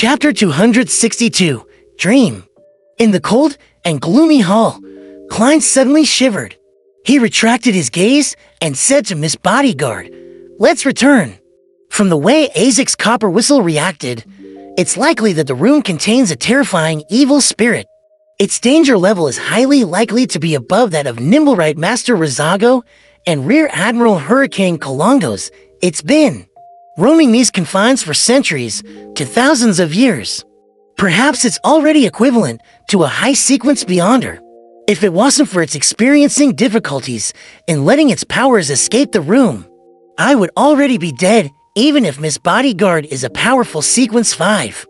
Chapter 262, Dream. In the cold and gloomy hall, Klein suddenly shivered. He retracted his gaze and said to Miss Bodyguard, "Let's return." From the way Isaac's copper whistle reacted, it's likely that the room contains a terrifying evil spirit. Its danger level is highly likely to be above that of Nimblewright Master Rizago and Rear Admiral Hurricane Colongos. It's been roaming these confines for centuries to thousands of years. Perhaps it's already equivalent to a high-sequence beyonder. If it wasn't for its experiencing difficulties in letting its powers escape the room, I would already be dead, even if Miss Bodyguard is a powerful Sequence 5.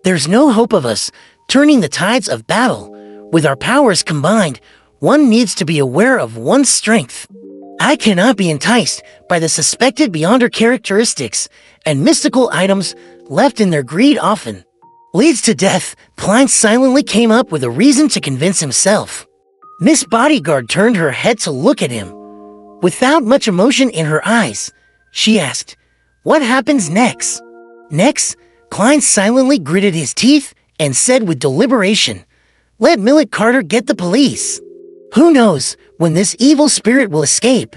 There's no hope of us turning the tides of battle. With our powers combined, one needs to be aware of one's strength. I cannot be enticed by the suspected beyonder characteristics and mystical items left in their greed often leads to death. Klein silently came up with a reason to convince himself. Miss Bodyguard turned her head to look at him. Without much emotion in her eyes, she asked, "What happens next?" Next, Klein silently gritted his teeth and said with deliberation, "Let Millet Carter get the police. Who knows when this evil spirit will escape?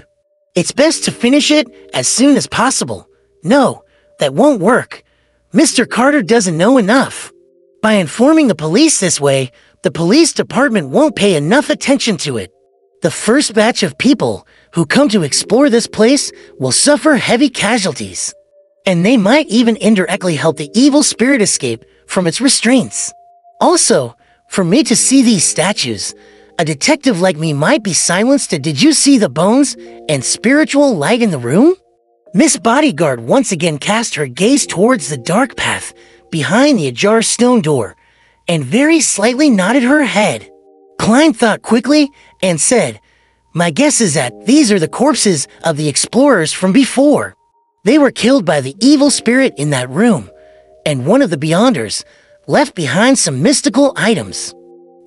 It's best to finish it as soon as possible." No, that won't work. Mr. Carter doesn't know enough. By informing the police this way, the police department won't pay enough attention to it. The first batch of people who come to explore this place will suffer heavy casualties. And they might even indirectly help the evil spirit escape from its restraints. Also, for me to see these statues, a detective like me might be silenced. Did you see the bones and spiritual light in the room? Miss Bodyguard once again cast her gaze towards the dark path behind the ajar stone door and very slightly nodded her head. Klein thought quickly and said, "My guess is that these are the corpses of the explorers from before. They were killed by the evil spirit in that room, and one of the beyonders left behind some mystical items.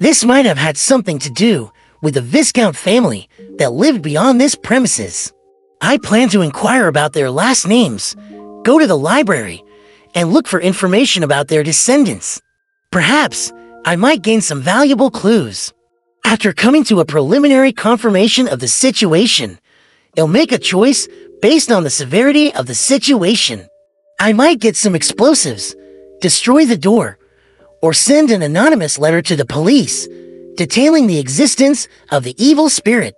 This might have had something to do with the Viscount family that lived beyond this premises. I plan to inquire about their last names, go to the library, and look for information about their descendants. Perhaps I might gain some valuable clues. After coming to a preliminary confirmation of the situation, I'll make a choice based on the severity of the situation. I might get some explosives, destroy the door, or send an anonymous letter to the police detailing the existence of the evil spirit.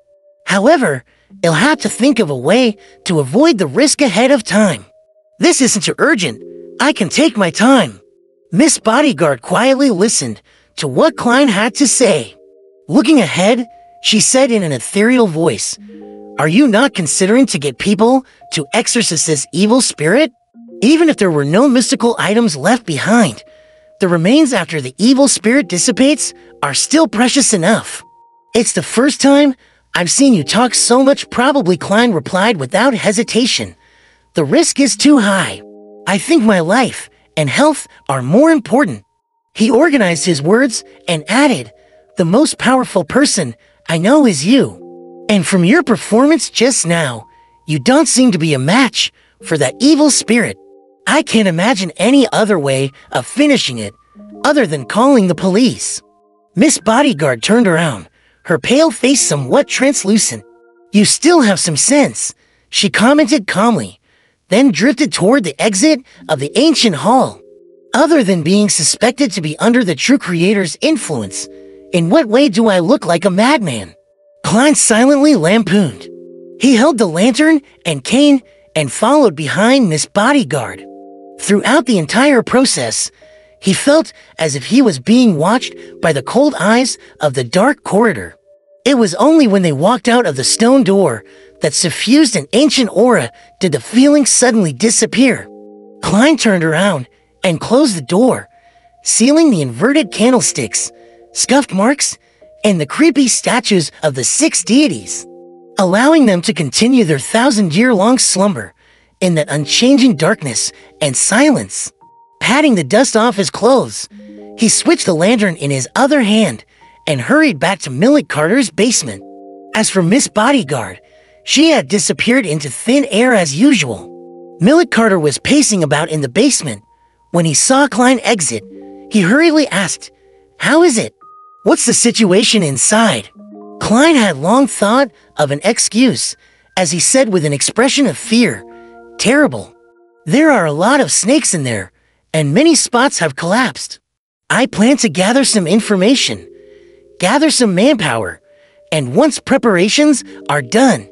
However, I'll have to think of a way to avoid the risk ahead of time. This isn't too urgent. I can take my time." Miss Bodyguard quietly listened to what Klein had to say. Looking ahead, she said in an ethereal voice, "Are you not considering to get people to exorcise this evil spirit? Even if there were no mystical items left behind, the remains after the evil spirit dissipates are still precious enough." "It's the first time I've seen you talk so much." Probably, Klein replied without hesitation. "The risk is too high. I think my life and health are more important." He organized his words and added, "The most powerful person I know is you. And from your performance just now, you don't seem to be a match for that evil spirit. I can't imagine any other way of finishing it other than calling the police." Miss Bodyguard turned around, her pale face somewhat translucent. "You still have some sense," she commented calmly, then drifted toward the exit of the ancient hall. "Other than being suspected to be under the true creator's influence, in what way do I look like a madman?" Klein silently lampooned. He held the lantern and cane and followed behind Miss Bodyguard. Throughout the entire process, he felt as if he was being watched by the cold eyes of the dark corridor. It was only when they walked out of the stone door that suffused an ancient aura did the feeling suddenly disappear. Klein turned around and closed the door, sealing the inverted candlesticks, scuffed marks, and the creepy statues of the 6 deities, allowing them to continue their 1,000-year-long slumber in that unchanging darkness and silence. Patting the dust off his clothes, he switched the lantern in his other hand and hurried back to Millet Carter's basement. As for Miss Bodyguard, she had disappeared into thin air as usual. Millet Carter was pacing about in the basement When he saw Klein exit, he hurriedly asked, "How is it? What's the situation inside?" Klein had long thought of an excuse, as he said with an expression of fear, "Terrible. There are a lot of snakes in there, and many spots have collapsed. I plan to gather some information, gather some manpower, and once preparations are done,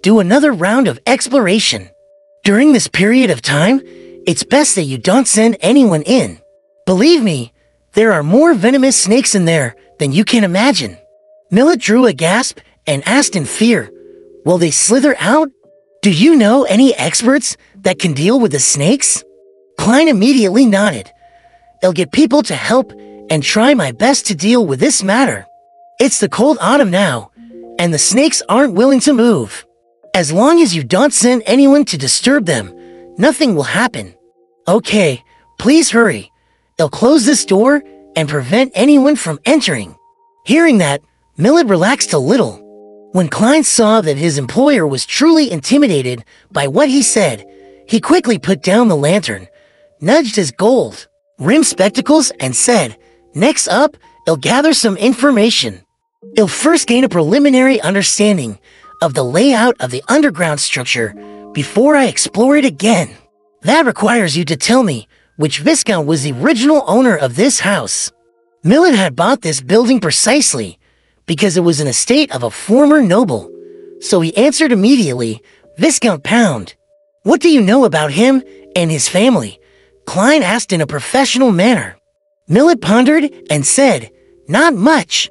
do another round of exploration. During this period of time, it's best that you don't send anyone in. Believe me, there are more venomous snakes in there than you can imagine." Millet drew a gasp and asked in fear, "Will they slither out? Do you know any experts that can deal with the snakes?" Klein immediately nodded. "I'll get people to help and try my best to deal with this matter. It's the cold autumn now, and the snakes aren't willing to move. As long as you don't send anyone to disturb them, nothing will happen. Okay, please hurry. I'll close this door and prevent anyone from entering." Hearing that, Millet relaxed a little. When Klein saw that his employer was truly intimidated by what he said, he quickly put down the lantern, nudged his gold-rimmed spectacles, and said, "Next up, I'll gather some information. I'll first gain a preliminary understanding of the layout of the underground structure before I explore it again. That requires you to tell me which Viscount was the original owner of this house." Millet had bought this building precisely because it was an estate of a former noble, so he answered immediately, "Viscount Pound." "What do you know about him and his family?" Klein asked in a professional manner. Millet pondered and said, "Not much.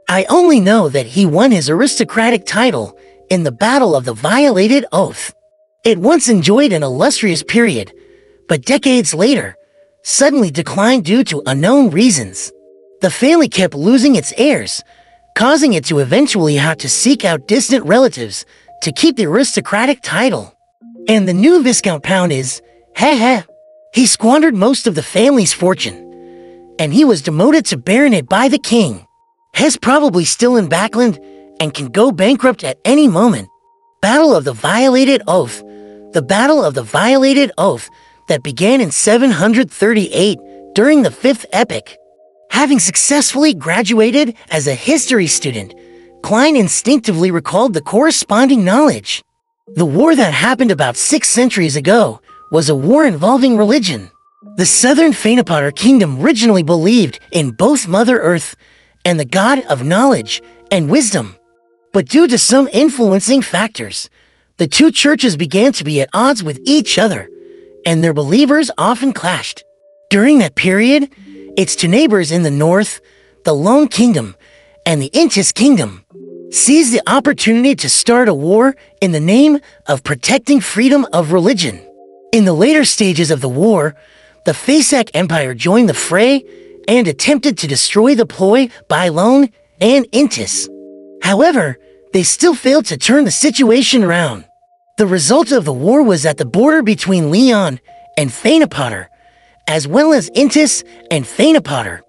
I only know that he won his aristocratic title in the Battle of the Violated Oath. It once enjoyed an illustrious period, but decades later, suddenly declined due to unknown reasons. The family kept losing its heirs, causing it to eventually have to seek out distant relatives to keep the aristocratic title. And the new Viscount Pound is, heh. He squandered most of the family's fortune, and he was demoted to baronet by the king. He's probably still in Backland and can go bankrupt at any moment. Battle of the Violated Oath. The Battle of the Violated Oath that began in 738 during the Fifth Epoch. Having successfully graduated as a history student, Klein instinctively recalled the corresponding knowledge. The war that happened about 6 centuries ago was a war involving religion. The southern Fainapotter kingdom originally believed in both Mother Earth and the god of knowledge and wisdom. But due to some influencing factors, the two churches began to be at odds with each other, and their believers often clashed. During that period, its two neighbors in the north, the Lone Kingdom and the Intis Kingdom, seized the opportunity to start a war in the name of protecting freedom of religion. In the later stages of the war, the Faesac Empire joined the fray and attempted to destroy the ploy by Lone and Intis. However, they still failed to turn the situation around. The result of the war was that the border between Leon and Fainapotter, as well as Intis and Fainapotter,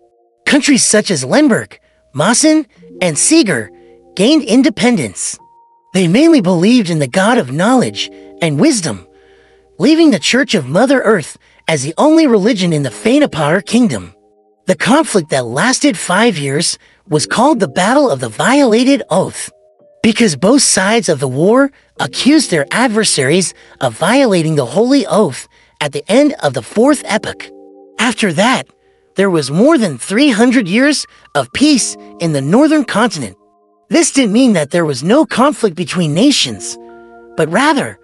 countries such as Lemberg, Mawson, and Seeger, gained independence. They mainly believed in the god of knowledge and wisdom, leaving the Church of Mother Earth as the only religion in the Fainapotter kingdom. The conflict that lasted 5 years was called the Battle of the Violated Oath, because both sides of the war accused their adversaries of violating the holy oath at the end of the Fourth Epoch. After that, there was more than 300 years of peace in the northern continent. This didn't mean that there was no conflict between nations, but rather,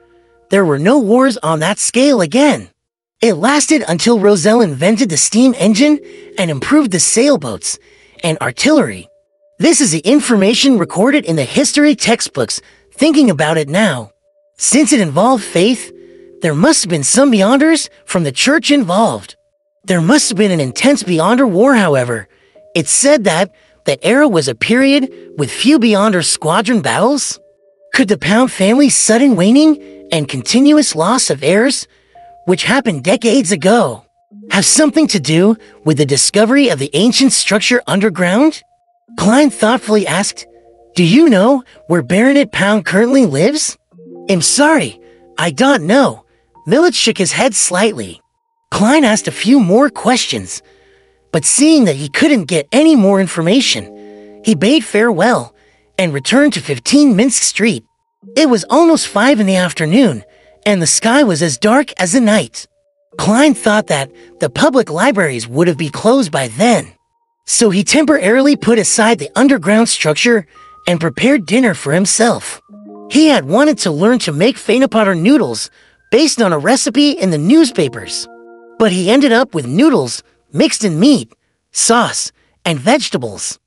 there were no wars on that scale again. It lasted until Roselle invented the steam engine and improved the sailboats and artillery. This is the information recorded in the history textbooks. Thinking about it now, since it involved faith, there must have been some Beyonders from the church involved. There must have been an intense Beyonder war, however. It's said that era was a period with few Beyonder squadron battles. Could the Pound family's sudden waning and continuous loss of heirs, which happened decades ago, have something to do with the discovery of the ancient structure underground? Klein thoughtfully asked, "Do you know where Baronet Pound currently lives?" "I'm sorry, I don't know." Millet shook his head slightly. Klein asked a few more questions, but seeing that he couldn't get any more information, he bade farewell and returned to 15 Minsk Street. It was almost 5 in the afternoon, and the sky was as dark as the night. Klein thought that the public libraries would have been closed by then, so he temporarily put aside the underground structure and prepared dinner for himself. He had wanted to learn to make Fanapotter noodles based on a recipe in the newspapers, but he ended up with noodles mixed in meat, sauce, and vegetables.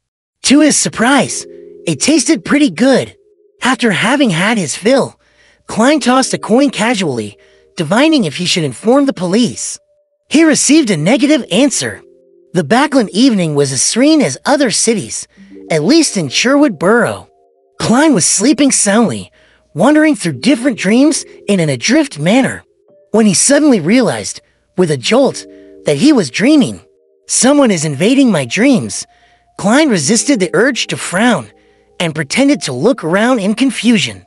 To his surprise, it tasted pretty good. After having had his fill, Klein tossed a coin casually, divining if he should inform the police. He received a negative answer. The Backland evening was as serene as other cities, at least in Sherwood Borough. Klein was sleeping soundly, wandering through different dreams in an adrift manner, when he suddenly realized, with a jolt, that he was dreaming. Someone is invading my dreams. Klein resisted the urge to frown and pretended to look around in confusion.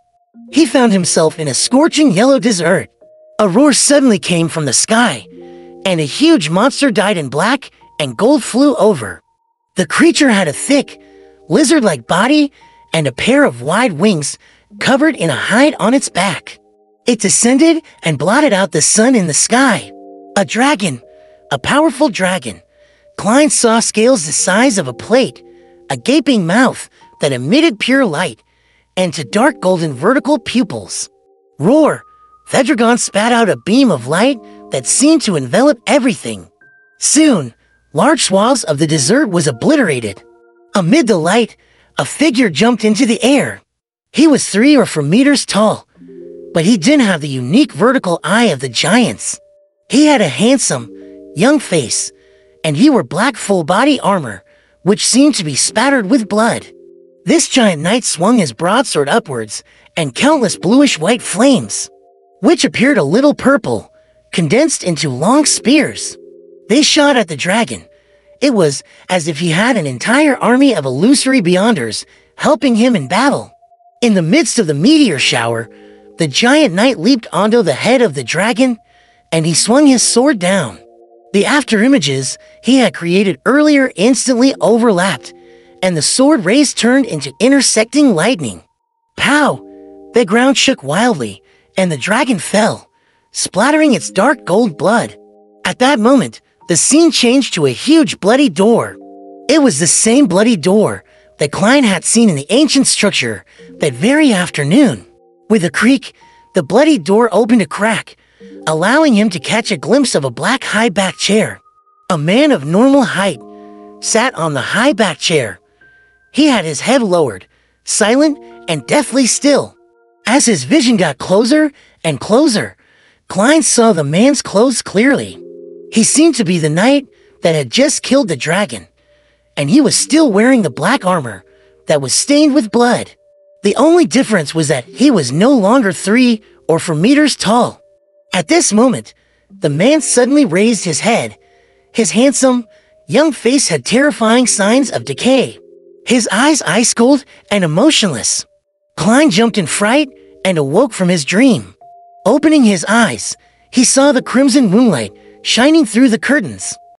He found himself in a scorching yellow desert. A roar suddenly came from the sky, and a huge monster dyed in black and gold flew over. The creature had a thick, lizard-like body and a pair of wide wings covered in a hide on its back. It descended and blotted out the sun in the sky. A dragon, a powerful dragon. Klein saw scales the size of a plate, a gaping mouth that emitted pure light, and to dark golden vertical pupils. Roar! Vedragon spat out a beam of light that seemed to envelop everything. Soon, large swaths of the desert was obliterated. Amid the light, a figure jumped into the air. He was 3 or 4 meters tall, but he didn't have the unique vertical eye of the giants. He had a handsome, young face, and he wore black full-body armor, which seemed to be spattered with blood. This giant knight swung his broadsword upwards, and countless bluish-white flames, which appeared a little purple, condensed into long spears. They shot at the dragon. It was as if he had an entire army of illusory beyonders helping him in battle. In the midst of the meteor shower, the giant knight leaped onto the head of the dragon, and he swung his sword down. The afterimages he had created earlier instantly overlapped, and the sword rays turned into intersecting lightning. Pow! The ground shook wildly, and the dragon fell, splattering its dark gold blood. At that moment, the scene changed to a huge bloody door. It was the same bloody door that Klein had seen in the ancient structure that very afternoon. With a creak, the bloody door opened a crack, allowing him to catch a glimpse of a black high-backed chair. A man of normal height sat on the high-backed chair. He had his head lowered, silent and deathly still. As his vision got closer and closer, Klein saw the man's clothes clearly. He seemed to be the knight that had just killed the dragon, and he was still wearing the black armor that was stained with blood. The only difference was that he was no longer 3 or 4 meters tall. At this moment, the man suddenly raised his head. His handsome, young face had terrifying signs of decay. His eyes ice-cold and emotionless. Klein jumped in fright and awoke from his dream. Opening his eyes, he saw the crimson moonlight shining through the curtains.